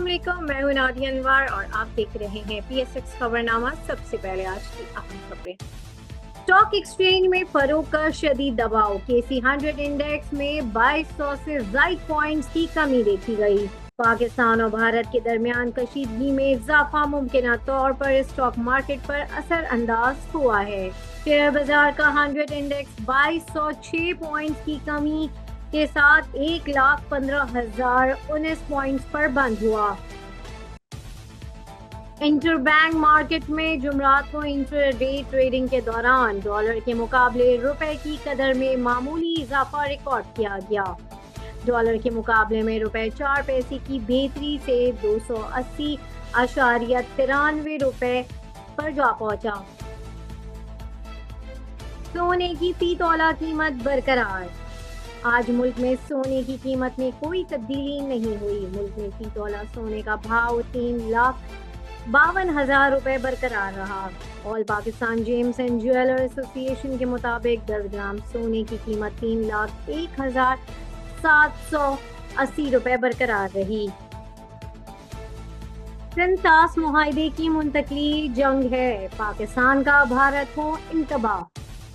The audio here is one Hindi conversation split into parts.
अस्सलाम वालेकुम, मैं हूं नादिया अनवर और आप देख रहे हैं PSX खबरनामा। सबसे पहले आज की अहम खबरें। स्टॉक एक्सचेंज में फरोख का शदीद दबाव। KC 100 इंडेक्स में 2200 से ज्यादा पॉइंट्स की कमी देखी गई। पाकिस्तान और भारत के दरमियान कशीदगी में इजाफा मुमकिन तौर पर स्टॉक मार्केट पर असर अंदाज हुआ है। शेयर बाजार का 100 इंडेक्स 2206 पॉइंट्स की कमी के साथ 1,15,019 पॉइंट्स पर बंद हुआ। इंटरबैंक मार्केट में जुमरात को इंट्राडे ट्रेडिंग के दौरान डॉलर के मुकाबले रुपए की कदर में मामूली इजाफा रिकॉर्ड किया गया। डॉलर के मुकाबले में रुपए 4 पैसे की बेहतरी से 280.93 रुपए पर जा पहुंचा। सोने की फी तोला कीमत बरकरार। आज मुल्क में सोने की कीमत में कोई तब्दीली नहीं हुई। मुल्क में फी तोला सोने का भाव 3,52,000 रुपए बरकरार रहा। All Pakistan James and jeweller association के मुताबिक 10 ग्राम सोने की कीमत 3,01,780 रुपए बरकरार रही। सिंतास मुआहदे की मुंतकली जंग है। पाकिस्तान का भारत को इंतबाह।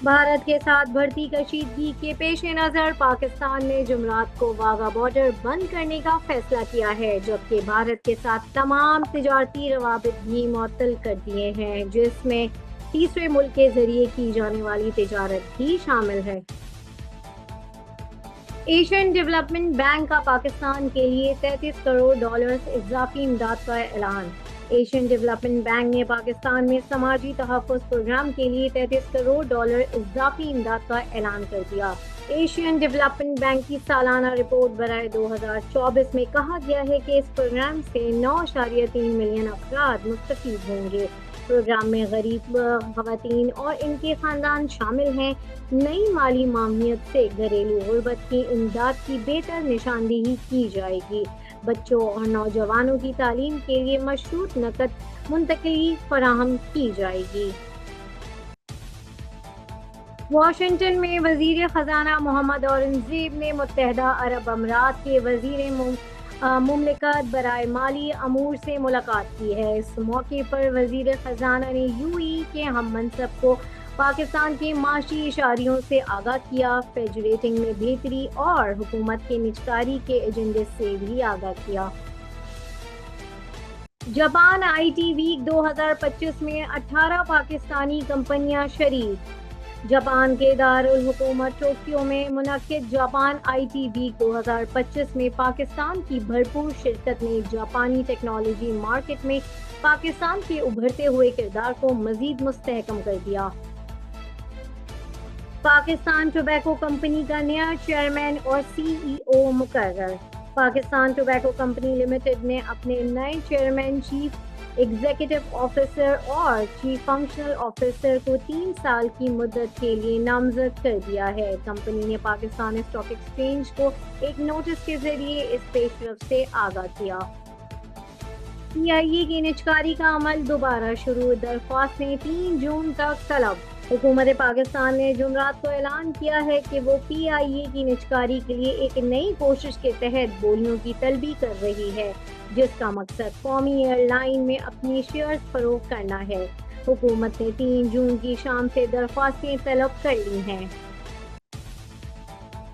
भारत के साथ बढ़ती कशीदगी के पेश नज़र पाकिस्तान ने जुमरात को वाघा बॉर्डर बंद करने का फैसला किया है, जबकि भारत के साथ तमाम तिजारती रवाबित भी मुअत्तल कर दिए हैं, जिसमें तीसरे मुल्क के जरिए की जाने वाली तिजारत भी शामिल है। एशियन डेवलपमेंट बैंक का पाकिस्तान के लिए $33 करोड़ इजाफी इमदाद का ऐलान। एशियन डेवलपमेंट बैंक ने पाकिस्तान में समाजी तहफ़्फ़ुज़ प्रोग्राम के लिए $33 करोड़ इजाफी इमदाद का ऐलान कर दिया। एशियन डेवलपमेंट बैंक की सालाना रिपोर्ट बराए 2024 में कहा गया है कि इस प्रोग्राम से 9.3 मिलियन अफराद मुस्तफ़ीद होंगे। प्रोग्राम में गरीब ख़वातीन और इनके ख़ानदान शामिल हैं। नई माली मामलियत से घरेलू गुर्बत की इमदाद की बेहतर निशानदेही की जाएगी। बच्चों और नौजवानों की तालीम के लिए मशरूत नकद मुंतकली फराहम की जाएगी। वाशिंगटन में वजीर खजाना मोहम्मद औरंगजेब ने मुत्तहदा अरब अमीरात के वजीर मुमलिकत बराए माली अमूर से मुलाकात की है। इस मौके पर वजीर खजाना ने UAE के हम मनसब को पाकिस्तान के माशी इशारियों से आगाह किया, फेडरेटिंग में बेहतरी और हुकूमत के निजकारी के एजेंडे से भी आगाह किया। जापान IT वीक 2025 में 18 पाकिस्तानी कंपनियां शरीक। जापान के दारुल हुकूमत टोक्यो में मुनक्किद जापान IT वीक 2025 में पाकिस्तान की भरपूर शिरकत ने जापानी टेक्नोलॉजी मार्केट में पाकिस्तान के उभरते हुए किरदार को मजीद मुस्तहकम कर दिया। पाकिस्तान टोबैको कंपनी का नया चेयरमैन और CEO मुकर्रर। पाकिस्तान टोबैको कंपनी लिमिटेड ने अपने नए चेयरमैन, चीफ एग्जीक्यूटिव ऑफिसर और चीफ फंक्शनल ऑफिसर को 3 साल की मुद्दत के लिए नामजद कर दिया है। कंपनी ने पाकिस्तान स्टॉक एक्सचेंज को एक नोटिस के जरिए इस पेशरफ से आगाह किया। PIA की निजकारी का अमल दोबारा शुरू। दरख्वास्तें 3 जून तक तलब। हुकूमत पाकिस्तान ने जुमरात को ऐलान किया है कि वो PIA की निजकारी के लिए एक नई कोशिश के तहत बोलियों की तलबी कर रही है, जिसका मकसद कौमी एयरलाइन में अपनी शेयर्स फरोख्त करना है। हुकूमत ने 3 जून की शाम से दरख्वास्तें तलब कर ली हैं।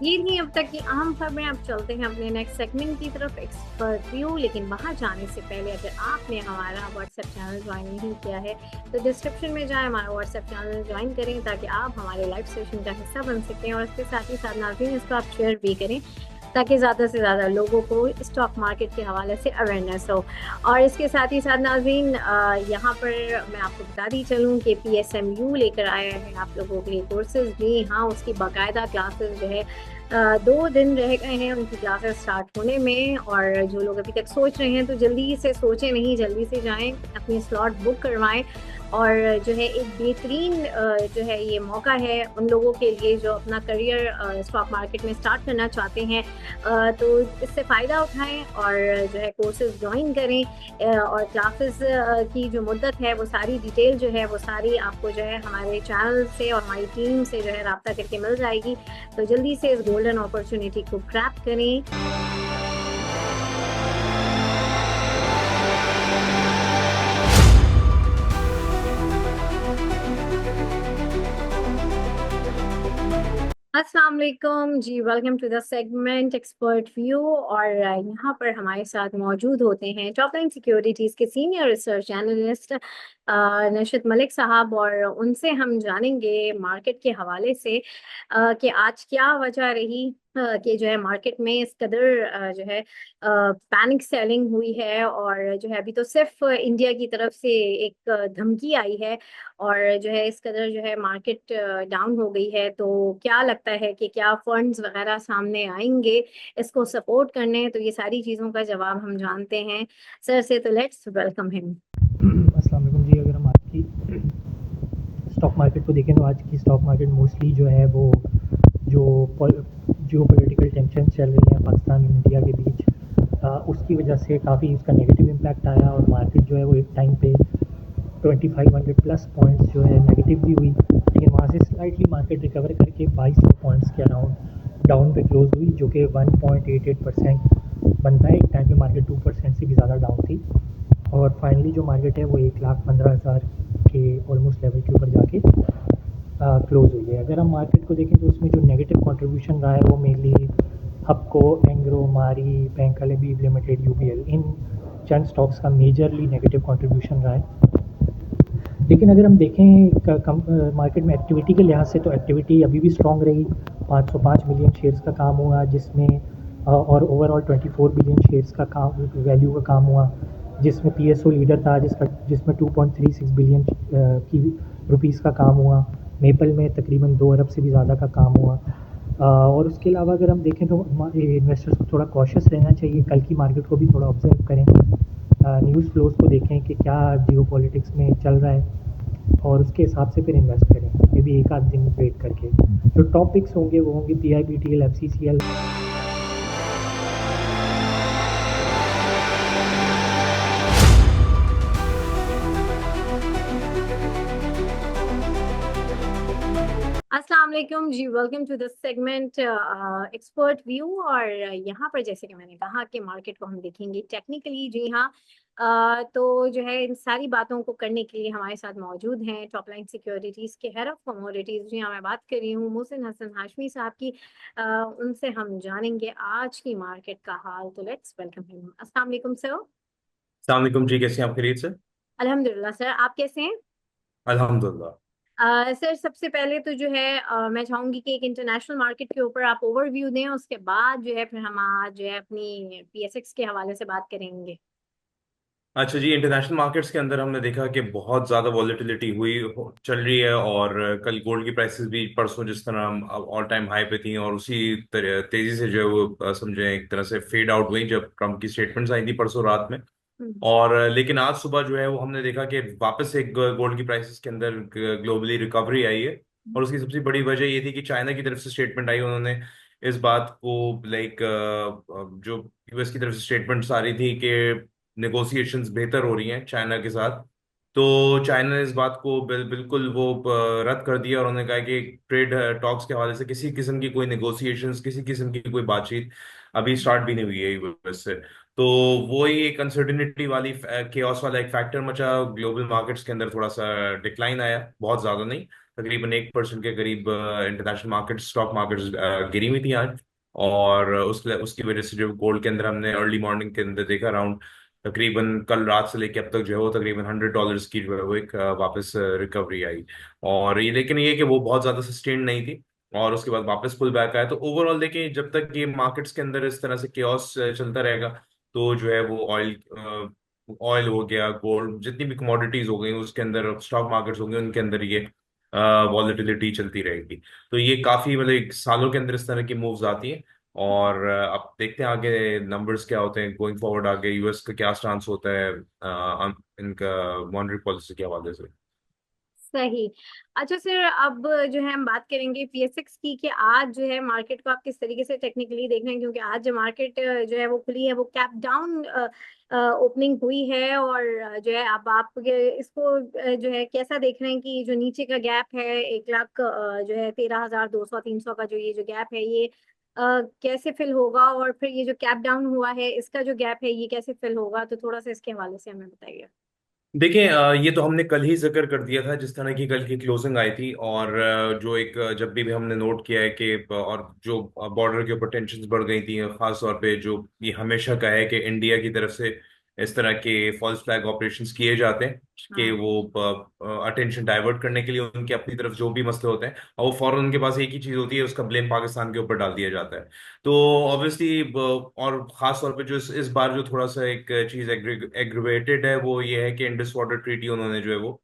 ये थी अब तक की अहम खबरें। अब चलते हैं अपने नेक्स्ट सेगमेंट की तरफ, एक्सपर्ट व्यू। लेकिन वहाँ जाने से पहले अगर आपने हमारा व्हाट्सएप चैनल ज्वाइन नहीं किया है तो डिस्क्रिप्शन में जाएं, हमारा व्हाट्सएप चैनल ज्वाइन करें ताकि आप हमारे लाइव सेशन का हिस्सा बन सकें। और इसके साथ ही साथ नाज़रीन इसको आप शेयर भी करें ताकि ज़्यादा से ज़्यादा लोगों को स्टॉक मार्केट के हवाले से अवेयरनेस हो। और इसके साथ ही साथ नाज़रीन यहाँ पर मैं आपको बता दी चलूँ कि PSMU लेकर आया है आप लोगों के लिए कोर्सेज भी। हाँ, उसकी बाकायदा क्लासेस जो है 2 दिन रह गए हैं उनकी क्लासेस स्टार्ट होने में। और जो लोग अभी तक सोच रहे हैं तो जल्दी से सोचें नहीं, जल्दी से जाएं, अपनी स्लॉट बुक करवाएं। और जो है एक बेहतरीन जो है ये मौका है उन लोगों के लिए जो अपना करियर स्टॉक मार्केट में स्टार्ट करना चाहते हैं, तो इससे फ़ायदा उठाएं और जो है कोर्सेज ज्वाइन करें। और क्लासेस की जो मुद्दत है वो सारी डिटेल जो है वो सारी आपको जो है हमारे चैनल से और हमारी टीम से जो है रब्ता करके मिल जाएगी। तो जल्दी से इस गोल्डन अपॉर्चुनिटी को ग्रैब करें। अस्सलाम वालेकुम जी। Welcome to the segment expert view. और यहाँ पर हमारे साथ मौजूद होते हैं टॉप लाइन सिक्योरिटीज़ के senior research analyst Nashat Malik साहब। और उनसे हम जानेंगे मार्केट के हवाले से कि आज क्या वजह रही कि जो है मार्केट में इस कदर जो है पैनिक सेलिंग हुई है। और जो है अभी तो सिर्फ इंडिया की तरफ से एक धमकी आई है और जो है इस कदर जो है मार्केट डाउन हो गई है। तो क्या लगता है कि क्या फंड्स वगैरह सामने आएंगे इसको सपोर्ट करने? तो ये सारी चीज़ों का जवाब हम जानते हैं सर से, तो लेट्स वेलकम हिम। अस्सलाम वालेकुम जी। अगर हम आज की स्टॉक मार्केट को देखें तो आज की स्टॉक मार्केट मोस्टली जो है वो जो जियो पोलिटिकल टेंशन चल रही है पाकिस्तान और इंडिया के बीच, उसकी वजह से काफ़ी उसका नेगेटिव इम्पैक्ट आया और मार्केट जो है वो एक टाइम पे 2500 प्लस पॉइंट्स जो है नेगेटिव भी हुई, लेकिन वहाँ से स्लाइटली मार्केट रिकवर करके 2200 पॉइंट्स के अराउंड डाउन पे क्लोज हुई, जो कि 1.88% बनता है। एक टाइम पे मार्केट 2% से भी ज़्यादा डाउन थी और फाइनली जो मार्केट है वो 1,15,000 के ऑलमोस्ट लेवल के ऊपर जाके क्लोज हुई है। अगर हम मार्केट को देखें तो उसमें जो नेगेटिव कंट्रीब्यूशन रहा है वो मेनली हपको, एंग्रो, मारी, बैंक अलबीब लिमिटेड, यूबीएल, इन चंद स्टॉक्स का मेजरली नेगेटिव कंट्रीब्यूशन रहा है। लेकिन अगर हम देखें मार्केट में एक्टिविटी के लिहाज से तो एक्टिविटी अभी भी स्ट्रॉन्ग रही। 505 मिलियन शेयर्स का काम हुआ जिसमें और ओवरऑल 24 बिलियन शेयर्स का काम वैल्यू का काम हुआ, जिसमें पीएसओ लीडर था जिसमें 2.36 बिलियन की रुपीस का काम हुआ। मेपल में तकरीबन 2 अरब से भी ज़्यादा का काम हुआ। और उसके अलावा अगर हम देखें तो इन्वेस्टर्स को थोड़ा कॉशियस रहना चाहिए, कल की मार्केट को भी थोड़ा ऑब्जर्व करें, न्यूज़ फ्लोज को देखें कि क्या जियो पॉलिटिक्स में चल रहा है और उसके हिसाब से फिर इन्वेस्ट करें, मे बी एक आध दिन वेट करके। जो टॉपिक्स होंगे वो होंगे PIBTL, FCCL। अस्सलाम वालेकुम जी। Welcome to the segment expert view. और यहाँ पर जैसे कि मैंने कहा कि मार्केट को हम देखेंगे टेक्निकली। जी हाँ। तो जो है इन सारी बातों को करने के लिए हमारे साथ मौजूद हैं टॉप लाइन सिक्योरिटीज़ के हेड ऑफ कमोडिटीज़। जी हाँ, मैं बात कर रही हूँ मोहसिन हसन हाशमी साहब की। उनसे हम जानेंगे आज की मार्केट का हाल। तो लेट्स वेलकम हिम। अस्सलाम वालेकुम सर। अस्सलाम वालेकुम जी, कैसे हैं आप? खैरियत से? अल्हम्दुलिल्लाह सर, आप कैसे हैं? अल्हम्दुलिल्लाह। सर सबसे पहले तो जो है मैं चाहूंगी कि एक इंटरनेशनल मार्केट के ऊपर आप ओवरव्यू दें, उसके बाद जो है फिर हम आज जो है अपनी PSX के हवाले से बात करेंगे। अच्छा जी, इंटरनेशनल मार्केट्स के अंदर हमने देखा कि बहुत ज़्यादा वॉलेटिलिटी चल रही है। और कल गोल्ड की प्राइसेस भी परसों जिस तरह ऑल टाइम हाई पे थी और उसी तरह तेज़ी से जो है वो समझे एक तरह से फेड आउट हुई जब ट्रम्प की स्टेटमेंट्स आई थी परसों रात में। हम्म। और लेकिन आज सुबह जो है वो हमने देखा कि वापस एक गोल्ड की प्राइसेस के अंदर ग्लोबली रिकवरी आई है। और उसकी सबसे बड़ी वजह ये थी कि चाइना की तरफ से स्टेटमेंट आई। उन्होंने इस बात को लाइक जो यूएस की तरफ से स्टेटमेंट्स आ रही थी कि नेगोशिएशंस बेहतर हो रही हैं चाइना के साथ। तो चाइना ने इस बात को बिल्कुल वो रद्द कर दिया और उन्होंने कहा कि ट्रेड टॉक्स के हवाले से किसी किस्म की कोई नेगोशिएशंस, किसी किस्म की कोई बातचीत अभी स्टार्ट भी नहीं हुई है यूएस से। तो वो ही एक अनसर्टिनिटी वाली केओस वाला एक फैक्टर मचा ग्लोबल मार्केट्स के अंदर। थोड़ा सा डिक्लाइन आया, बहुत ज्यादा नहीं, तकरीबन 1% के करीब इंटरनेशनल मार्केट स्टॉक मार्केट्स गिरी हुई थी आज। और उसकी वजह से जो गोल्ड के अंदर हमने अर्ली मॉर्निंग के अंदर देखा अराउंड तकरीबन कल रात से लेके अब तक जो है वो तकरीबन $100 की जो है वो एक वापस रिकवरी आई। और ये लेकिन ये कि वो बहुत ज्यादा सस्टेन नहीं थी और उसके बाद वापस पुल बैक आया। तो ओवरऑल देखें, जब तक ये मार्केट्स के अंदर इस तरह से केओस चलता रहेगा तो जो है वो ऑयल ऑयल हो गया, गोल्ड, जितनी भी कमोडिटीज हो गई उसके अंदर, स्टॉक मार्केट्स हो गए उनके अंदर ये वॉलेटिलिटी चलती रहेगी। तो ये काफी मतलब एक सालों के अंदर इस तरह की मूव्स आती हैं। और अब देखते हैं आगे नंबर्स क्या होते हैं गोइंग फॉरवर्ड, आगे यूएस का क्या स्टांस होता है इनका मॉनेटरी पॉलिसी के हवाले से। सही। अच्छा सर, अब जो है हम बात करेंगे PSX की कि आज जो है मार्केट को आप किस तरीके से टेक्निकली देख रहे हैं, क्योंकि आज जो मार्केट जो है वो खुली है वो कैप डाउन ओपनिंग हुई है। और जो है अब आप इसको जो है कैसा देख रहे हैं कि जो नीचे का गैप है 1 लाख जो है 13,200 300 का जो ये जो गैप है ये कैसे फिल होगा? और फिर ये जो कैप डाउन हुआ है इसका जो गैप है ये कैसे फिल होगा? तो थोड़ा सा इसके हवाले से हमें बताइए। देखिए ये तो हमने कल ही जिक्र कर दिया था, जिस तरह की कल की क्लोजिंग आई थी। और जो एक जब भी हमने नोट किया है कि और जो बॉर्डर के ऊपर टेंशन बढ़ गई थी, खास तौर पे जो ये हमेशा का है कि इंडिया की तरफ से इस तरह के फॉल्स फ्लैग ऑपरेशंस किए जाते हैं कि हाँ। वो अटेंशन डाइवर्ट करने के लिए उनके अपनी तरफ जो भी मसले होते हैं, और वो फौरन उनके पास एक ही चीज होती है, उसका ब्लेम पाकिस्तान के ऊपर डाल दिया जाता है। तो ऑब्वियसली, और खास तौर पे जो इस बार जो थोड़ा सा एक चीज एग्रीवेटेड है, वो ये है कि इंडस वाटर ट्रीटी उन्होंने जो है वो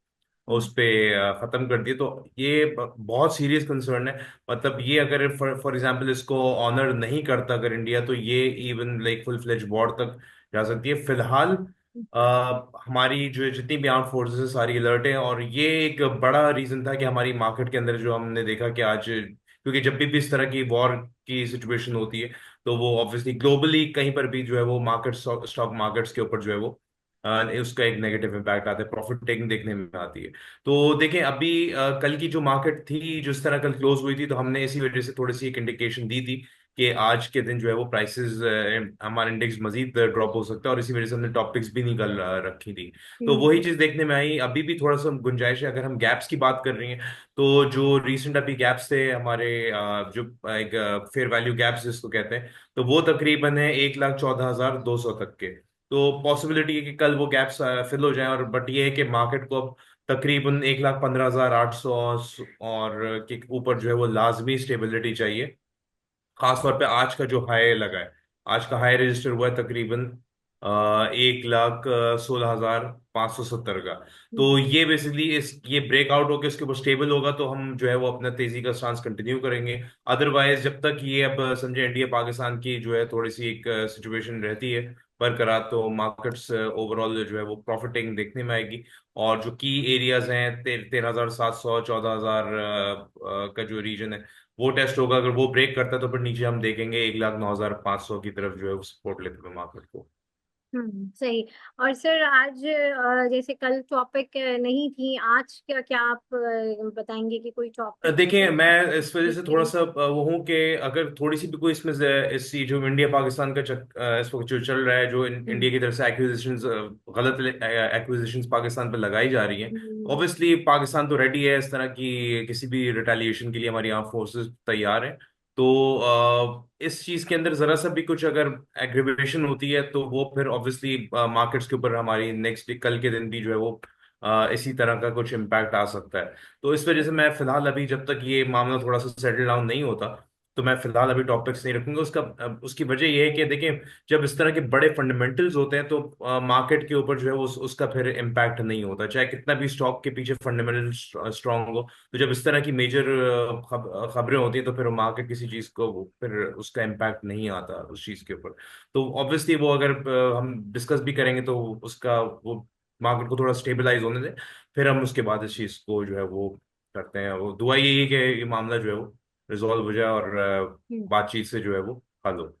हम्म। उस पे खत्म कर दिया। तो ये बहुत सीरियस कंसर्न है। मतलब ये अगर फॉर एग्जांपल इसको ऑनर नहीं करता अगर इंडिया, तो ये even like full fledge war तक जा सकती है। फिलहाल हमारी जो जितनी भी आर्म फोर्सेस है सारी अलर्ट है, और ये एक बड़ा रीजन था कि हमारी मार्केट के अंदर जो हमने देखा कि आज, क्योंकि जब भी इस तरह की वॉर की सिचुएशन होती है, तो वो ऑब्वियसली ग्लोबली कहीं पर भी जो है वो मार्केट, स्टॉक मार्केट्स के ऊपर जो है वो उसका एक नेगेटिव इम्पैक्ट आता है, प्रॉफिट टेकिंग देखने में आती है। तो देखें अभी कल की जो मार्केट थी, जिस तरह कल क्लोज हुई थी, तो हमने इसी वजह से थोड़ी सी एक इंडिकेशन दी थी कि आज के दिन जो है वो प्राइसेस, हमारा इंडेक्स मजीद ड्रॉप हो सकता है, और इसी वजह से हमने टॉपिक्स भी निकल रखी थी। तो वही हम्म। चीज देखने में आई। अभी भी थोड़ा सा गुंजाइश है। अगर हम गैप्स की बात कर रही हैं, तो जो रीसेंट अभी गैप्स थे हमारे, जो एक फेयर वैल्यू गैप्स जिसको कहते हैं, तो वो तकरीबन है 1,14,200 तक के। तो पॉसिबिलिटी है कि कल वो गैप्स फिल हो जाएं, और बट ये है कि मार्केट को अब तकरीबन 1,15,800 और के ऊपर जो है वो लाजमी स्टेबिलिटी चाहिए। खासतौर पे आज का जो हाई लगा है, आज का हाई रजिस्टर हुआ है तकरीबन 1,16,570 का। तो हम्म। ये बेसिकली इस ये ब्रेकआउट होकर इसके ऊपर स्टेबल होगा, तो हम जो है वो अपना तेजी का स्टांस कंटिन्यू करेंगे। अदरवाइज जब तक ये अब समझे इंडिया पाकिस्तान की जो है थोड़ी सी एक सिचुएशन रहती है बरकरार, तो मार्केट्स ओवरऑल जो है वो प्रॉफिट टेकिंग देखने में आएगी। और जो की एरियाज हैं 13,700, 14,000 का जो रीजन है, वो टेस्ट होगा। अगर वो ब्रेक करता है तो फिर नीचे हम देखेंगे 1,09,500 की तरफ जो है वो सपोर्ट लेते हुए मार्केट को। सही। और सर आज जैसे कल टॉपिक नहीं थी, आज क्या क्या आप बताएंगे कि कोई टॉपिक देखिए मैं इस वजह से जिसके थोड़ा लिए। सा वो हूँ कि अगर थोड़ी सी भी कोई इसमें इस जो इंडिया पाकिस्तान का इस वक्त जो चल रहा है, जो हम्म। इंडिया की तरफ से एक्विजिशंस, गलत एक्विजिशंस पाकिस्तान पर लगाई जा रही हैं। हम्म। ऑब्वियसली पाकिस्तान तो रेडी है इस तरह की किसी भी रिटेलिएशन के लिए, हमारी आर्म फोर्सेस तैयार हैं। तो इस चीज के अंदर जरा सा भी कुछ अगर एग्रीवेशन होती है, तो वो फिर ऑब्वियसली मार्केट्स के ऊपर हमारी नेक्स्ट कल के दिन भी जो है वो इसी तरह का कुछ इम्पैक्ट आ सकता है। तो इस वजह से मैं फिलहाल अभी, जब तक ये मामला थोड़ा सा सेटल डाउन नहीं होता, तो मैं फिलहाल अभी टॉपिक्स नहीं रखूंगा। उसकी वजह ये है कि देखें, जब इस तरह के बड़े फंडामेंटल्स होते हैं, तो मार्केट के ऊपर जो है वो उसका फिर इम्पैक्ट नहीं होता, चाहे कितना भी स्टॉक के पीछे फंडामेंटल स्ट्रांग हो। तो जब इस तरह की मेजर खबरें होती हैं, तो फिर मार्केट किसी चीज को फिर उसका इम्पैक्ट नहीं आता उस चीज के ऊपर। तो ऑब्वियसली वो अगर हम डिस्कस भी करेंगे, तो उसका वो मार्केट को थोड़ा स्टेबलाइज होने दें, फिर हम उसके बाद इस चीज को जो है वो करते हैं। वो दुआ यही है कि ये मामला जो है वो रिजॉल्व हो जाए, और हम्म। बातचीत से जो है वो हल हो।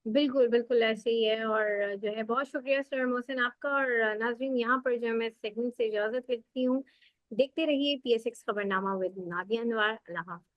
बिल्कुल बिल्कुल ऐसे ही है। और जो है बहुत शुक्रिया सर मोहसिन आपका। और नाजरीन, यहाँ पर जो है मैं सेगमेंट से इजाजत लेती हूँ। देखते रहिए PSX खबरनामा विद नादिया अनवर। अल्लाह हाफिज।